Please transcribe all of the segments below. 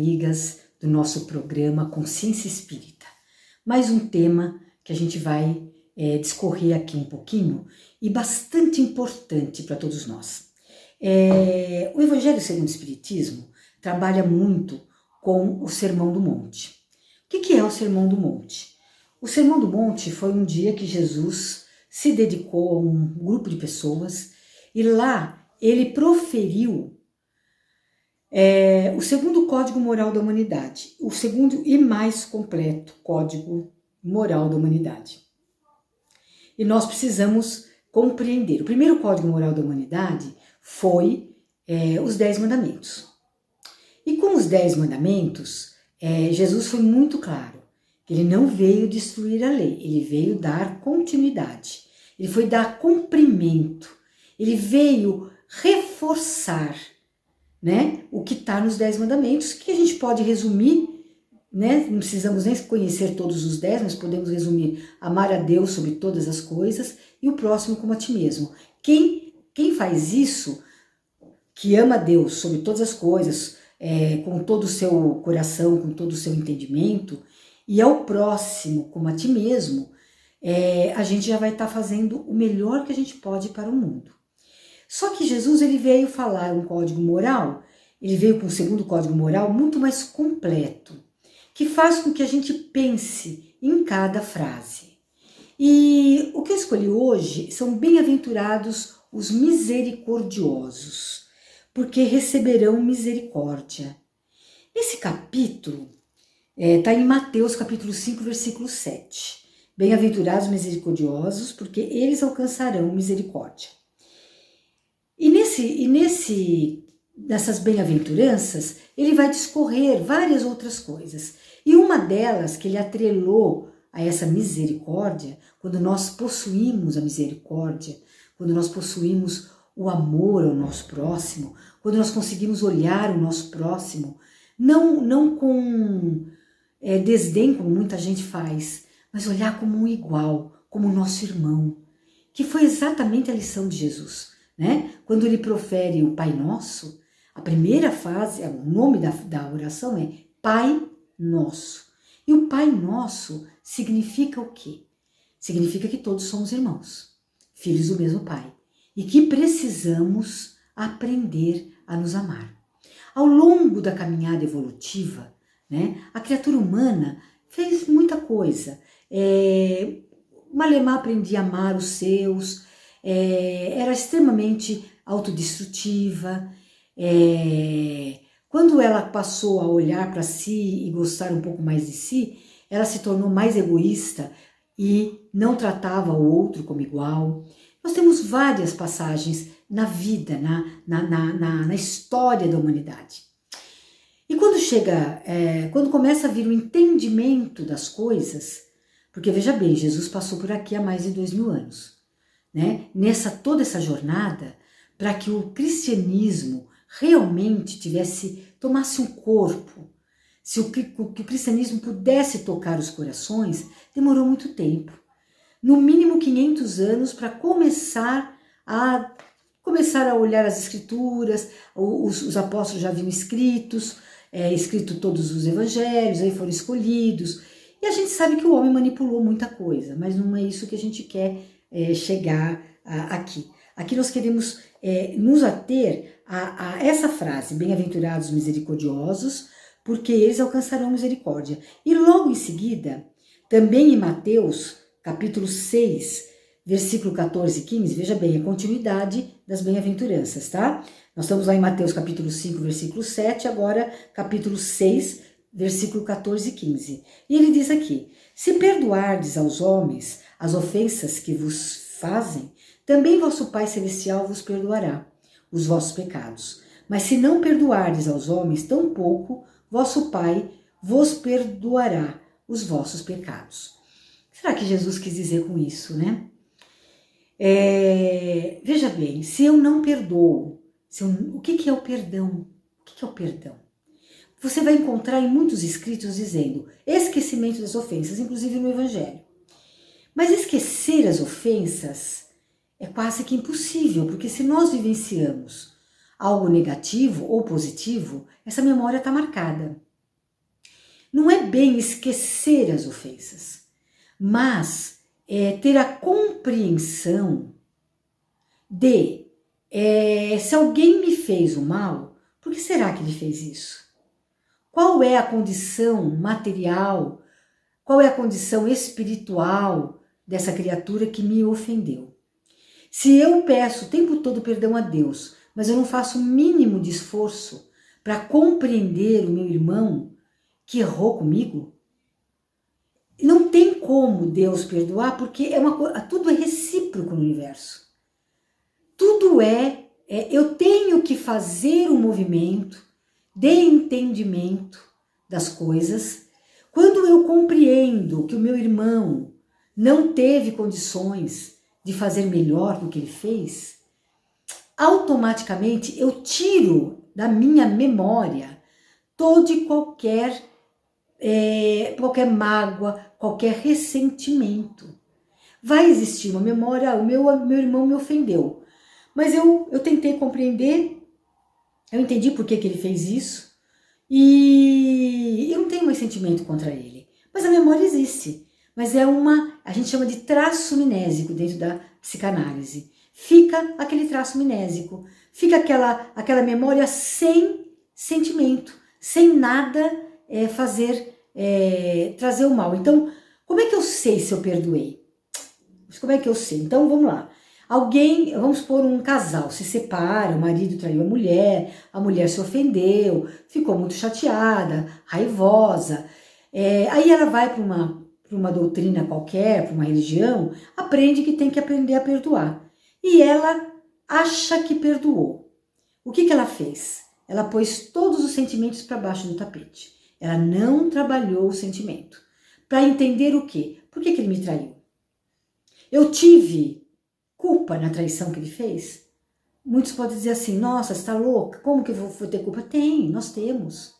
amigas do nosso programa Consciência Espírita. Mais um tema que a gente vai discorrer aqui um pouquinho e bastante importante para todos nós. O Evangelho segundo o Espiritismo trabalha muito com o Sermão do Monte. O que é o Sermão do Monte? O Sermão do Monte foi um dia que Jesus se dedicou a um grupo de pessoas e lá ele proferiu o segundo código moral da humanidade, o segundo e mais completo código moral da humanidade. E nós precisamos compreender. O primeiro código moral da humanidade foi os 10 mandamentos. E com os 10 mandamentos, Jesus foi muito claro que ele não veio destruir a lei, ele veio dar continuidade, ele foi dar cumprimento, ele veio reforçar, né, o que está nos 10 mandamentos, que a gente pode resumir, né, não precisamos nem conhecer todos os 10, mas podemos resumir: amar a Deus sobre todas as coisas e o próximo como a ti mesmo. Quem faz isso, que ama a Deus sobre todas as coisas, com todo o seu coração, com todo o seu entendimento, e ao próximo como a ti mesmo, a gente já vai estar fazendo o melhor que a gente pode para o mundo. Só que Jesus ele veio falar um código moral, ele veio com o segundo código moral muito mais completo, que faz com que a gente pense em cada frase. E o que eu escolhi hoje são bem-aventurados os misericordiosos, porque receberão misericórdia. Esse capítulo está em Mateus capítulo 5, versículo 7. Bem-aventurados misericordiosos, porque eles alcançarão misericórdia. E nessas bem-aventuranças, ele vai discorrer várias outras coisas. E uma delas que ele atrelou a essa misericórdia, quando nós possuímos a misericórdia, quando nós possuímos o amor ao nosso próximo, quando nós conseguimos olhar o nosso próximo, não com desdém, como muita gente faz, mas olhar como um igual, como nosso irmão, que foi exatamente a lição de Jesus. Né? Quando ele profere o Pai Nosso, a primeira fase, o nome da oração é Pai Nosso. E o Pai Nosso significa o quê? Significa que todos somos irmãos, filhos do mesmo Pai, e que precisamos aprender a nos amar. Ao longo da caminhada evolutiva, né, a criatura humana fez muita coisa. Malemar aprendia a amar os seus, era extremamente autodestrutiva. Quando ela passou a olhar para si e gostar um pouco mais de si, ela se tornou mais egoísta e não tratava o outro como igual. Nós temos várias passagens na vida, na história da humanidade. E quando começa a vir o entendimento das coisas, porque veja bem, Jesus passou por aqui há mais de 2000 anos. Né? Toda essa jornada, para que o cristianismo realmente tomasse um corpo, que o cristianismo pudesse tocar os corações, demorou muito tempo. No mínimo 500 anos para começar a olhar as escrituras. Os apóstolos já haviam escrito todos os evangelhos, aí foram escolhidos. E a gente sabe que o homem manipulou muita coisa, mas não é isso que a gente quer chegar aqui. Aqui nós queremos nos ater a essa frase: bem-aventurados misericordiosos, porque eles alcançarão misericórdia. E logo em seguida, também em Mateus, capítulo 6, versículo 14 e 15, veja bem, a continuidade das bem-aventuranças, tá? Nós estamos lá em Mateus capítulo 5, versículo 7, agora capítulo 6, versículo 14 e 15. E ele diz aqui: se perdoardes aos homens as ofensas que vos fazem, também vosso Pai Celestial vos perdoará os vossos pecados. Mas se não perdoardes aos homens, tampouco vosso Pai vos perdoará os vossos pecados. Será que Jesus quis dizer com isso, né? Veja bem, se eu não perdoo, o que é o perdão? O que é o perdão? Você vai encontrar em muitos escritos dizendo esquecimento das ofensas, inclusive no Evangelho. Mas esquecer as ofensas é quase que impossível, porque se nós vivenciamos algo negativo ou positivo, essa memória está marcada. não é bem esquecer as ofensas, mas ter a compreensão de se alguém me fez o mal, por que será que ele fez isso? Qual é a condição material, qual é a condição espiritual dessa criatura que me ofendeu? Se eu peço o tempo todo perdão a Deus, mas eu não faço o mínimo de esforço para compreender o meu irmão que errou comigo, não tem como Deus perdoar, porque tudo é recíproco no universo. Tudo eu tenho que fazer um movimento de entendimento das coisas. Quando eu compreendo que o meu irmão não teve condições de fazer melhor do que ele fez, automaticamente eu tiro da minha memória todo e qualquer mágoa, qualquer ressentimento. Vai existir uma memória, o meu irmão me ofendeu, mas eu tentei compreender, eu entendi por que ele fez isso, e eu não tenho mais sentimento contra ele. Mas a memória existe, mas a gente chama de traço minésico dentro da psicanálise. Fica aquele traço minésico, fica aquela memória sem sentimento, sem nada trazer o mal. Então, como é que eu sei se eu perdoei? Como é que eu sei? Então, vamos lá. Vamos supor, um casal se separa, o marido traiu a mulher se ofendeu, ficou muito chateada, raivosa. Aí ela vai para uma doutrina qualquer, para uma religião, aprende que tem que aprender a perdoar. E ela acha que perdoou. O que ela fez? Ela pôs todos os sentimentos para baixo do tapete. Ela não trabalhou o sentimento. Para entender o quê? Por que ele me traiu? Eu tive culpa na traição que ele fez? Muitos podem dizer assim, nossa, você está louca? Como que eu vou ter culpa? Tem, nós temos.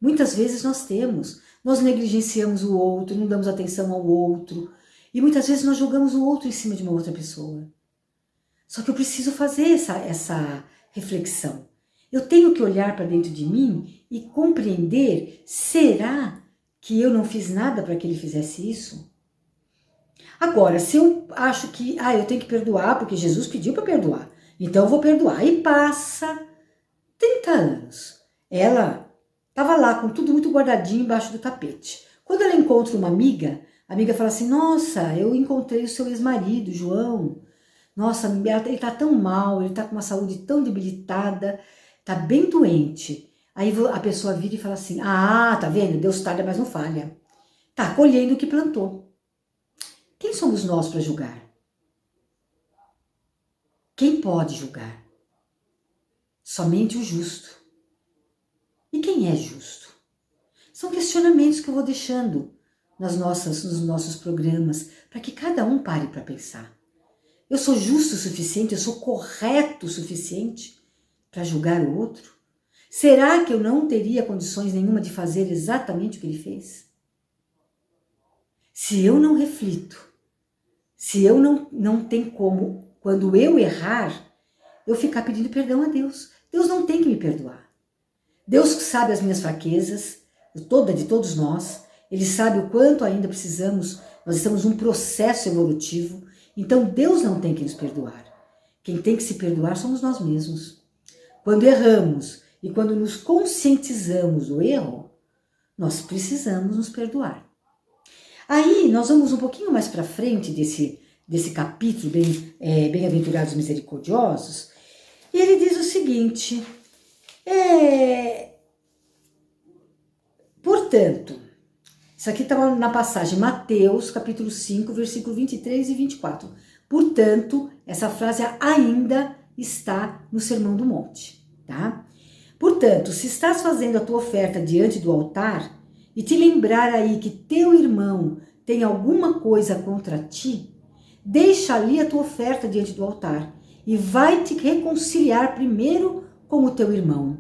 Muitas vezes nós temos. Nós negligenciamos o outro, não damos atenção ao outro. E muitas vezes nós jogamos o outro em cima de uma outra pessoa. Só que eu preciso fazer essa reflexão. Eu tenho que olhar para dentro de mim e compreender, será que eu não fiz nada para que ele fizesse isso? Agora, se eu acho que eu tenho que perdoar, porque Jesus pediu para perdoar, então eu vou perdoar. E passa 30 anos. Ela estava lá com tudo muito guardadinho embaixo do tapete. Quando ela encontra uma amiga, a amiga fala assim, nossa, eu encontrei o seu ex-marido, João. Nossa, ele está tão mal, ele está com uma saúde tão debilitada, está bem doente. Aí a pessoa vira e fala assim, tá vendo? Deus tarda, mas não falha. Está colhendo o que plantou. Quem somos nós para julgar? Quem pode julgar? Somente o justo. E quem é justo? São questionamentos que eu vou deixando nos nossos programas, para que cada um pare para pensar. Eu sou justo o suficiente, eu sou correto o suficiente para julgar o outro? Será que eu não teria condições nenhuma de fazer exatamente o que ele fez? Se eu não reflito, se eu não tenho como, quando eu errar, eu ficar pedindo perdão a Deus. Deus não tem que me perdoar. Deus sabe as minhas fraquezas, de todos nós. Ele sabe o quanto ainda precisamos, nós estamos num processo evolutivo. Então Deus não tem que nos perdoar. Quem tem que se perdoar somos nós mesmos. Quando erramos e quando nos conscientizamos do erro, nós precisamos nos perdoar. Aí nós vamos um pouquinho mais para frente desse capítulo, Bem-aventurados misericordiosos, e ele diz o seguinte, portanto, isso aqui estava na passagem Mateus, capítulo 5, versículo 23 e 24. Portanto, essa frase ainda está no Sermão do Monte, tá? Portanto, se estás fazendo a tua oferta diante do altar e te lembrar aí que teu irmão tem alguma coisa contra ti, deixa ali a tua oferta diante do altar e vai te reconciliar primeiro com o teu irmão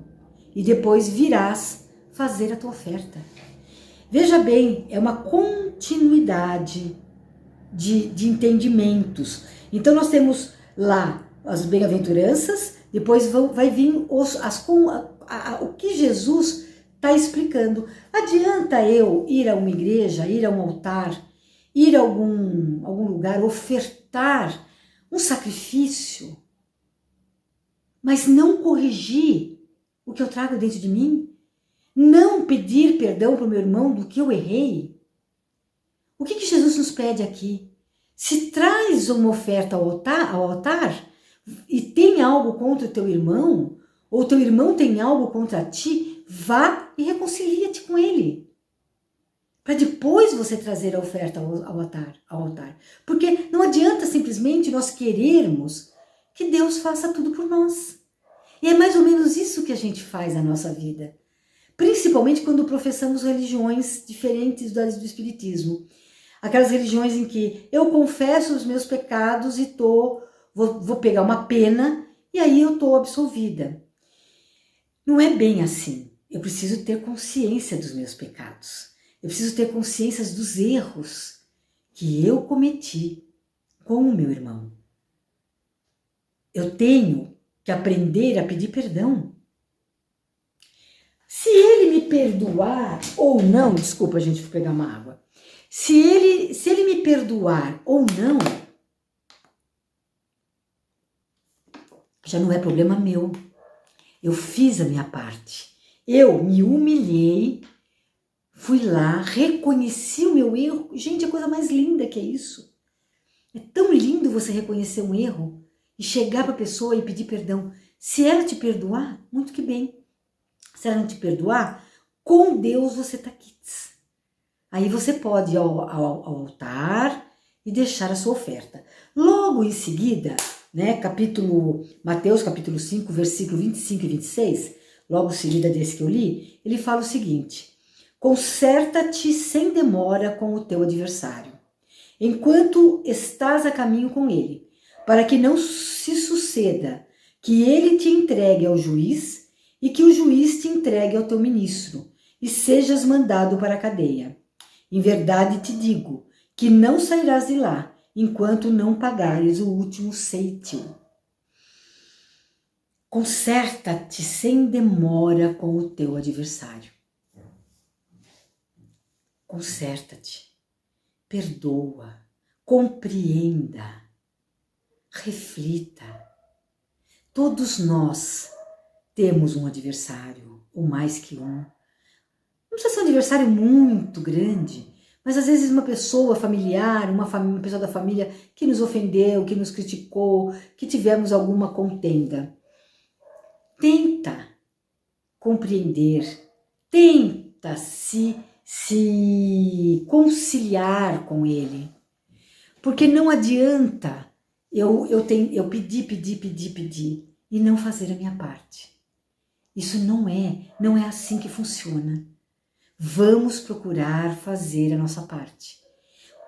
e depois virás fazer a tua oferta. Veja bem, é uma continuidade de entendimentos. Então nós temos lá as bem-aventuranças, depois vai vir o que Jesus está explicando. Adianta eu ir a uma igreja, ir a um altar, ir a algum lugar, ofertar um sacrifício, mas não corrigir o que eu trago dentro de mim? Não pedir perdão para o meu irmão do que eu errei? O que Jesus nos pede aqui? Se traz uma oferta ao altar e tem algo contra o teu irmão, ou teu irmão tem algo contra ti, vá e reconcilia-te com ele. Para depois você trazer a oferta ao altar. Porque não adianta simplesmente nós querermos que Deus faça tudo por nós. E é mais ou menos isso que a gente faz na nossa vida. Principalmente quando professamos religiões diferentes das do Espiritismo. Aquelas religiões em que eu confesso os meus pecados e vou pegar uma pena e aí eu estou absolvida. Não é bem assim. Eu preciso ter consciência dos meus pecados. Eu preciso ter consciência dos erros que eu cometi com o meu irmão. Eu tenho que aprender a pedir perdão. Se ele me perdoar ou não, desculpa, gente, vou pegar uma água. Se ele me perdoar ou não, já não é problema meu. Eu fiz a minha parte. Eu me humilhei, fui lá, reconheci o meu erro. Gente, a coisa mais linda que é isso. É tão lindo você reconhecer um erro e chegar para a pessoa e pedir perdão. Se ela te perdoar, muito que bem. Se ela não te perdoar, com Deus você tá quites. Aí você pode ir ao altar e deixar a sua oferta. Logo em seguida, né, Mateus capítulo 5, versículo 25 e 26, logo em seguida desse que eu li, ele fala o seguinte: conserta-te sem demora com o teu adversário, enquanto estás a caminho com ele, para que não se suceda que ele te entregue ao juiz e que o juiz te entregue ao teu ministro e sejas mandado para a cadeia. Em verdade te digo que não sairás de lá enquanto não pagares o último ceitil. Conserta-te sem demora com o teu adversário. Conserta-te, perdoa, compreenda, reflita. Todos nós temos um adversário, ou mais que um. Não precisa ser um adversário muito grande, mas às vezes uma pessoa familiar, uma pessoa da família que nos ofendeu, que nos criticou, que tivemos alguma contenda. Tenta compreender, tenta se conciliar com ele. Porque não adianta eu pedir e não fazer a minha parte. Isso não é assim que funciona. Vamos procurar fazer a nossa parte.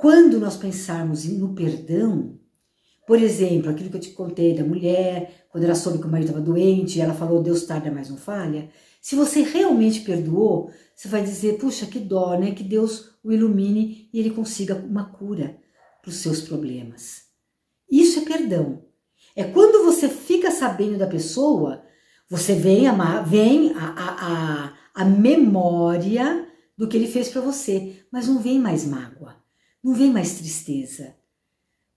Quando nós pensarmos no perdão, por exemplo, aquilo que eu te contei da mulher, quando ela soube que o marido estava doente, ela falou, Deus tarda, mas não falha. Se você realmente perdoou, você vai dizer, puxa, que dó, né? Que Deus o ilumine e ele consiga uma cura para os seus problemas. Isso é perdão. É quando você fica sabendo da pessoa, você vem a memória do que ele fez para você, mas não vem mais mágoa, não vem mais tristeza.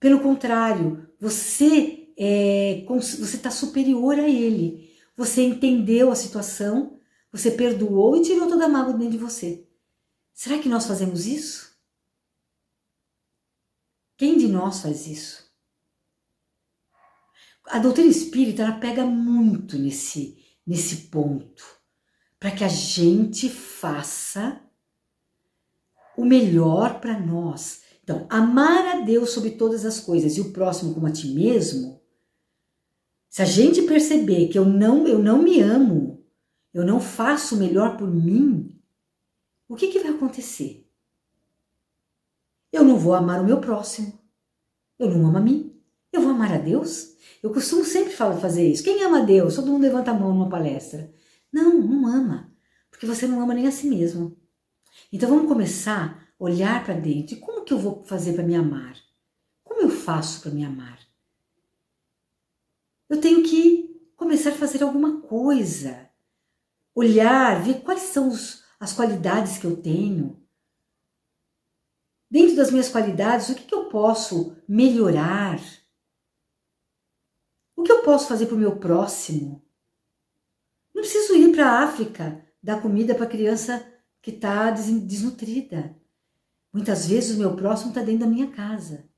Pelo contrário, você está superior a ele. Você entendeu a situação, você perdoou e tirou toda a mágoa dentro de você. Será que nós fazemos isso? Quem de nós faz isso? A doutrina espírita, ela pega muito nesse ponto, para que a gente faça o melhor para nós. Então, amar a Deus sobre todas as coisas e o próximo como a ti mesmo, se a gente perceber que eu não me amo, eu não faço o melhor por mim, o que vai acontecer? Eu não vou amar o meu próximo, eu não amo a mim, eu vou amar a Deus? Eu costumo sempre fazer isso. Quem ama a Deus? Todo mundo levanta a mão numa palestra. Não ama, porque você não ama nem a si mesmo. Então vamos começar a olhar para dentro. E como que eu vou fazer para me amar? Como eu faço para me amar? Eu tenho que começar a fazer alguma coisa olhar, ver quais são as qualidades que eu tenho. Dentro das minhas qualidades, o que eu posso melhorar? O que eu posso fazer para o meu próximo? Não preciso ir para a África dar comida para a criança que está desnutrida. Muitas vezes o meu próximo está dentro da minha casa.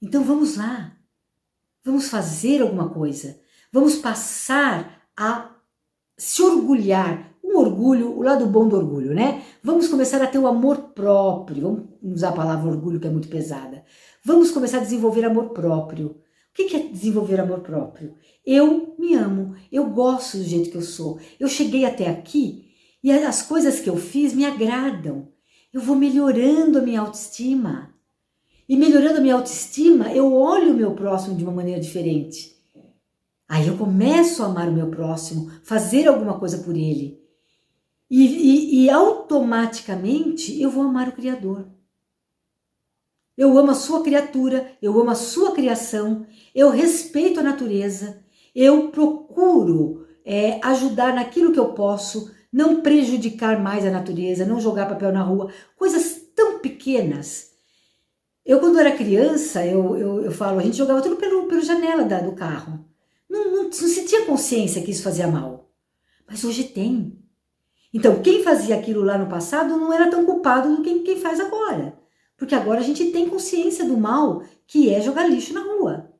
Então vamos lá. Vamos fazer alguma coisa. Vamos passar a se orgulhar. Um orgulho, o lado bom do orgulho, né? Vamos começar a ter o amor próprio. Vamos usar a palavra orgulho, que é muito pesada. Vamos começar a desenvolver amor próprio. O que é desenvolver amor próprio? Eu me amo, eu gosto do jeito que eu sou. Eu cheguei até aqui e as coisas que eu fiz me agradam. Eu vou melhorando a minha autoestima. E melhorando a minha autoestima, eu olho o meu próximo de uma maneira diferente. Aí eu começo a amar o meu próximo, fazer alguma coisa por ele. E automaticamente eu vou amar o Criador. Eu amo a sua criatura, eu amo a sua criação, eu respeito a natureza, eu procuro ajudar naquilo que eu posso, não prejudicar mais a natureza, não jogar papel na rua, coisas tão pequenas. Eu, quando era criança, eu falo, a gente jogava tudo pela janela do carro. Não se tinha consciência que isso fazia mal. Mas hoje tem. Então, quem fazia aquilo lá no passado não era tão culpado do que quem faz agora. Porque agora a gente tem consciência do mal que é jogar lixo na rua.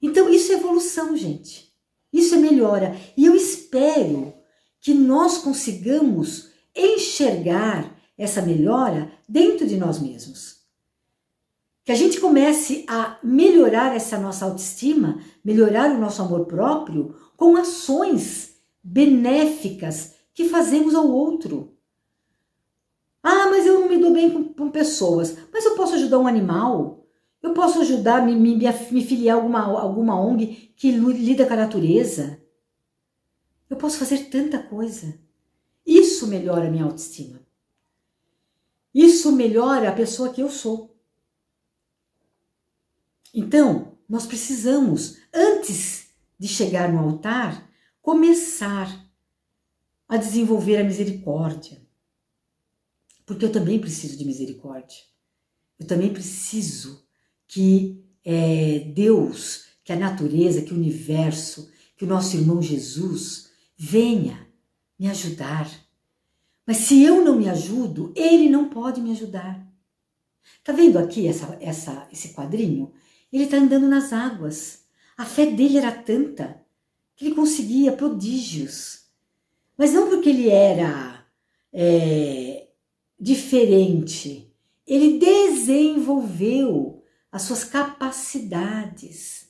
Então, isso é evolução, gente. Isso é melhora. E eu espero que nós consigamos enxergar essa melhora dentro de nós mesmos. Que a gente comece a melhorar essa nossa autoestima, melhorar o nosso amor próprio com ações benéficas que fazemos ao outro. Ah, mas eu não me dou bem com pessoas. Mas eu posso ajudar um animal? Eu posso ajudar, me filiar a alguma ONG que lida com a natureza? Eu posso fazer tanta coisa. Isso melhora a minha autoestima. Isso melhora a pessoa que eu sou. Então, nós precisamos, antes de chegar no altar, começar a desenvolver a misericórdia. Porque eu também preciso de misericórdia. Eu também preciso que Deus, que a natureza, que o universo, que o nosso irmão Jesus venha me ajudar. Mas se eu não me ajudo, ele não pode me ajudar. Tá vendo aqui esse quadrinho? Ele está andando nas águas. A fé dele era tanta que ele conseguia prodígios. Mas não porque ele era diferente. Ele desenvolveu as suas capacidades.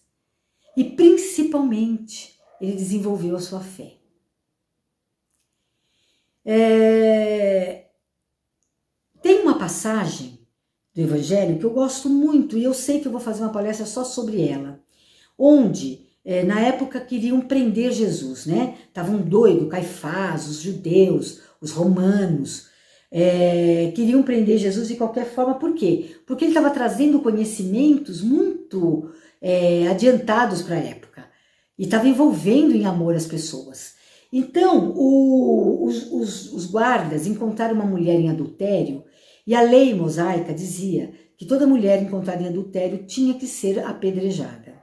E principalmente, ele desenvolveu a sua fé. Tem uma passagem do Evangelho que eu gosto muito e eu sei que eu vou fazer uma palestra só sobre ela, onde na época queriam prender Jesus, né? Estavam doidos, Caifás, os judeus, os romanos, queriam prender Jesus de qualquer forma. Por quê? Porque ele estava trazendo conhecimentos muito adiantados para a época e estava envolvendo em amor as pessoas. Então, os guardas encontraram uma mulher em adultério e a lei mosaica dizia que toda mulher encontrada em adultério tinha que ser apedrejada.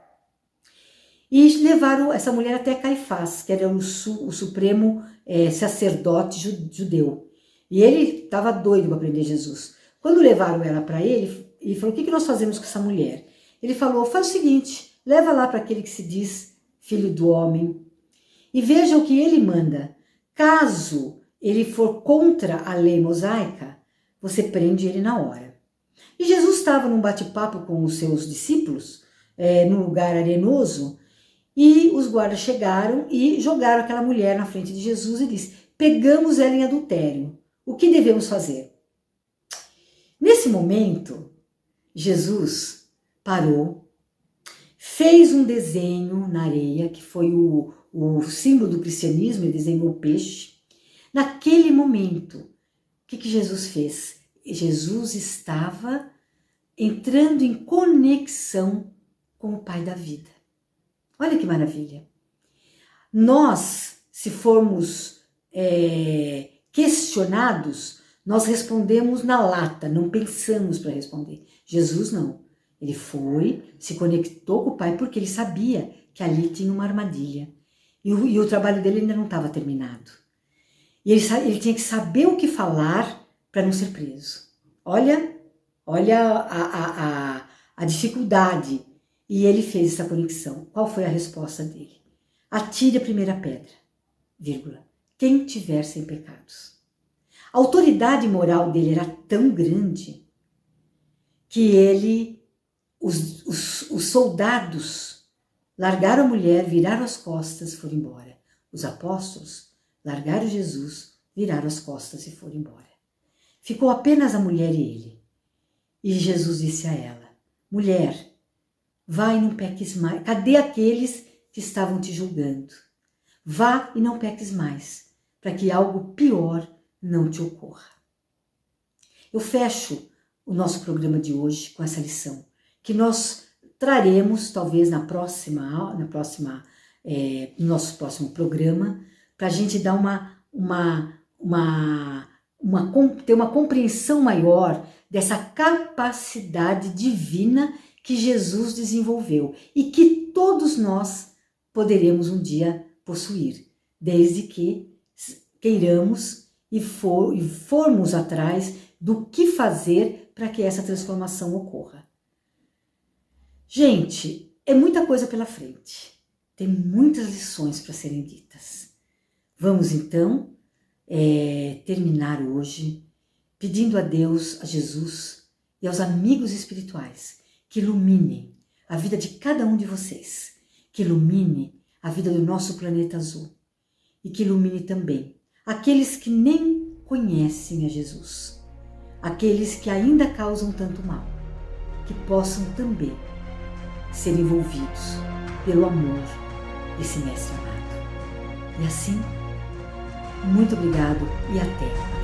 E levaram essa mulher até Caifás, que era o supremo sacerdote judeu. E ele estava doido para prender Jesus. Quando levaram ela para ele, ele falou, o que nós fazemos com essa mulher? Ele falou, faz o seguinte, leva lá para aquele que se diz filho do homem e veja o que ele manda. Caso ele for contra a lei mosaica, você prende ele na hora. E Jesus estava num bate-papo com os seus discípulos, num lugar arenoso, e os guardas chegaram e jogaram aquela mulher na frente de Jesus e disse, pegamos ela em adultério, o que devemos fazer? Nesse momento, Jesus parou, fez um desenho na areia, que foi o símbolo do cristianismo, ele desenhou o peixe. Naquele momento, o que Jesus fez? Jesus estava entrando em conexão com o Pai da vida. Olha que maravilha. Nós, se formos questionados, nós respondemos na lata, não pensamos para responder. Jesus não. Ele foi, se conectou com o Pai porque ele sabia que ali tinha uma armadilha. E o trabalho dele ainda não estava terminado. E ele tinha que saber o que falar para não ser preso. Olha a dificuldade. E ele fez essa conexão. Qual foi a resposta dele? Atire a primeira pedra, vírgula, quem tiver sem pecados. A autoridade moral dele era tão grande que os soldados largaram a mulher, viraram as costas e foram embora. Os apóstolos largaram Jesus, viraram as costas e foram embora. Ficou apenas a mulher e ele. E Jesus disse a ela, mulher, vá e não peques mais. Cadê aqueles que estavam te julgando? Vá e não peques mais, para que algo pior não te ocorra. Eu fecho o nosso programa de hoje com essa lição, que nós traremos talvez no nosso próximo programa, para a gente dar ter uma compreensão maior dessa capacidade divina que Jesus desenvolveu e que todos nós poderemos um dia possuir, desde que queiramos e formos atrás do que fazer para que essa transformação ocorra. Gente, é muita coisa pela frente, tem muitas lições para serem ditas. Vamos então terminar hoje pedindo a Deus, a Jesus e aos amigos espirituais que iluminem a vida de cada um de vocês, que ilumine a vida do nosso planeta azul e que ilumine também aqueles que nem conhecem a Jesus, aqueles que ainda causam tanto mal, que possam também ser envolvidos pelo amor desse Mestre amado. E assim, muito obrigado e até